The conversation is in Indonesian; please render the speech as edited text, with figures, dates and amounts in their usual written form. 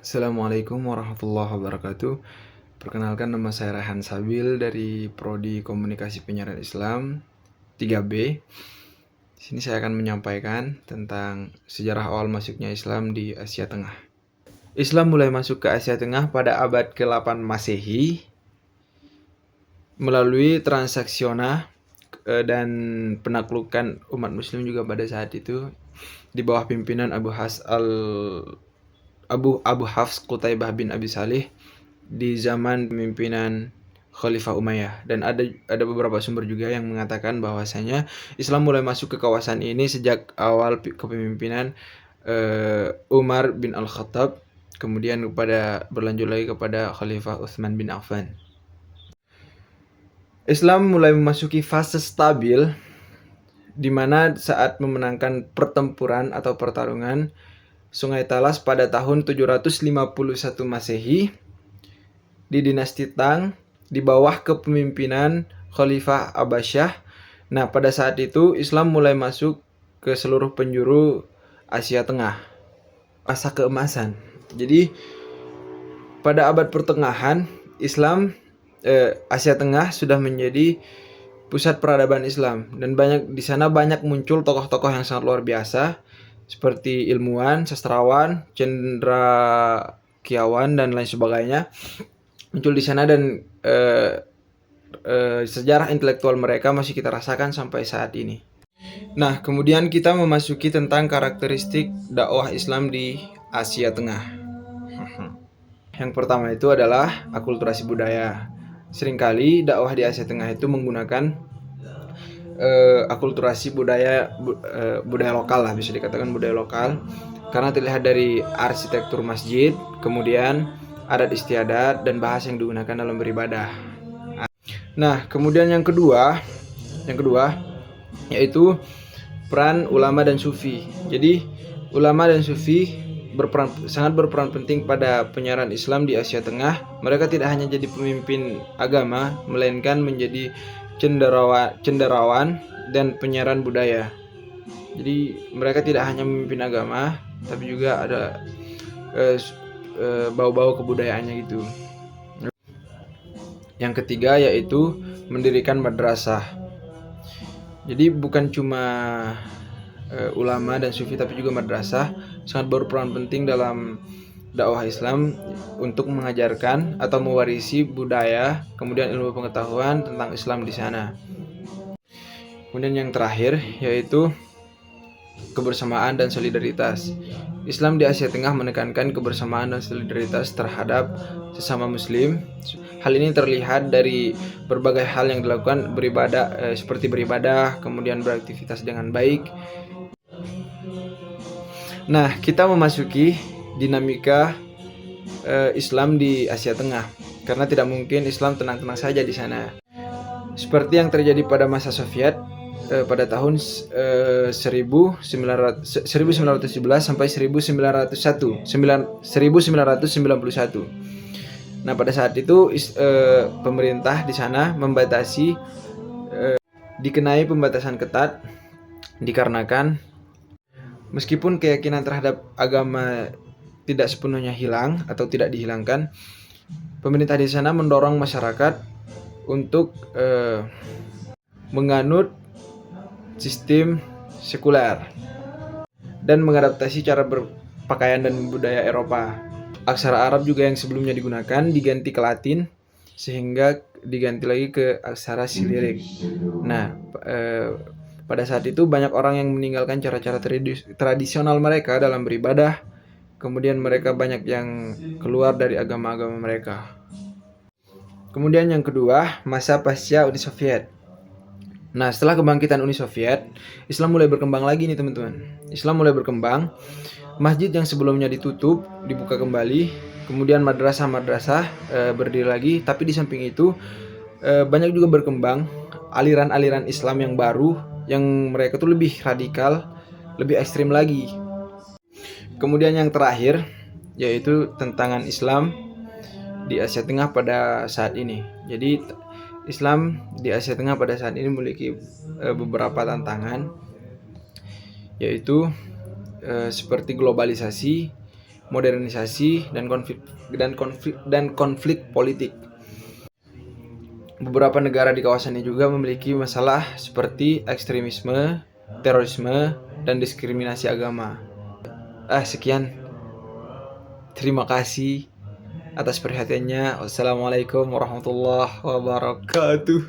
Assalamualaikum warahmatullahi wabarakatuh. Perkenalkan, nama saya Raihan Sabil dari Prodi Komunikasi Penyiaran Islam 3B. Di sini saya akan menyampaikan tentang sejarah awal masuknya Islam di Asia Tengah. Islam mulai masuk ke Asia Tengah pada abad ke-8 Masehi melalui transaksional dan penaklukan umat Muslim juga pada saat itu di bawah pimpinan Abu Hafs Qutaibah bin Abi Salih di zaman pemimpinan Khalifah Umayyah. Dan ada beberapa sumber juga yang mengatakan bahwasanya Islam mulai masuk ke kawasan ini sejak awal kepemimpinan Umar bin Al-Khattab, kemudian berlanjut lagi kepada Khalifah Utsman bin Affan. Islam mulai memasuki fase stabil di mana saat memenangkan pertempuran atau pertarungan Sungai Talas pada tahun 751 Masehi di dinasti Tang di bawah kepemimpinan Khalifah Abbasiyah. Nah, pada saat itu Islam mulai masuk ke seluruh penjuru Asia Tengah. Masa keemasan. Jadi pada abad pertengahan Asia Tengah sudah menjadi pusat peradaban Islam, dan di sana banyak muncul tokoh-tokoh yang sangat luar biasa seperti ilmuwan, sastrawan, cendekiawan dan lain sebagainya muncul di sana, dan sejarah intelektual mereka masih kita rasakan sampai saat ini. Nah, kemudian kita memasuki tentang karakteristik dakwah Islam di Asia Tengah. Yang pertama itu adalah akulturasi budaya. Seringkali dakwah di Asia Tengah itu menggunakan akulturasi budaya lokal lah, bisa dikatakan budaya lokal, karena terlihat dari arsitektur masjid, kemudian adat istiadat dan bahasa yang digunakan dalam beribadah. Nah, kemudian yang kedua yaitu peran ulama dan sufi. Jadi ulama dan sufi sangat berperan penting pada penyiaran Islam di Asia Tengah. Mereka tidak hanya jadi pemimpin agama, melainkan menjadi cenderawan dan penyiaran budaya. Jadi mereka tidak hanya memimpin agama, tapi juga ada bau-bau kebudayaannya gitu. Yang ketiga yaitu mendirikan madrasah. Jadi bukan cuma ulama dan sufi, tapi juga madrasah sangat berperan penting dalam dakwah Islam untuk mengajarkan atau mewarisi budaya, kemudian ilmu pengetahuan tentang Islam di sana. Kemudian yang terakhir yaitu kebersamaan dan solidaritas. Islam di Asia Tengah menekankan kebersamaan dan solidaritas terhadap sesama muslim. Hal ini terlihat dari berbagai hal yang dilakukan seperti beribadah, kemudian beraktivitas dengan baik. Nah, kita memasuki dinamika Islam di Asia Tengah, karena tidak mungkin Islam tenang-tenang saja di sana. Seperti yang terjadi pada masa Soviet pada tahun 1911 sampai 1991. Nah, pada saat itu pemerintah di sana dikenai pembatasan ketat, dikarenakan meskipun keyakinan terhadap agama tidak sepenuhnya hilang atau tidak dihilangkan, pemerintah di sana mendorong masyarakat untuk menganut sistem sekuler dan mengadaptasi cara berpakaian dan budaya Eropa. Aksara Arab juga yang sebelumnya digunakan diganti ke Latin, sehingga diganti lagi ke aksara Sirilik. Nah, pada saat itu banyak orang yang meninggalkan cara-cara tradisional mereka dalam beribadah, kemudian mereka banyak yang keluar dari agama-agama mereka. Kemudian yang kedua, masa pasca Uni Soviet. Nah, setelah kebangkitan Uni Soviet, Islam mulai berkembang lagi nih teman-teman. Islam mulai berkembang, masjid yang sebelumnya ditutup dibuka kembali, kemudian madrasah berdiri lagi. Tapi di samping itu banyak juga berkembang aliran-aliran Islam yang baru, yang mereka tuh lebih radikal, lebih ekstrim lagi. Kemudian yang terakhir yaitu tantangan Islam di Asia Tengah pada saat ini. Jadi Islam di Asia Tengah pada saat ini memiliki beberapa tantangan, yaitu seperti globalisasi, modernisasi, dan konflik politik. Beberapa negara di kawasan ini juga memiliki masalah seperti ekstremisme, terorisme, dan diskriminasi agama. Sekian. Terima kasih atas perhatiannya. Wassalamualaikum warahmatullahi wabarakatuh.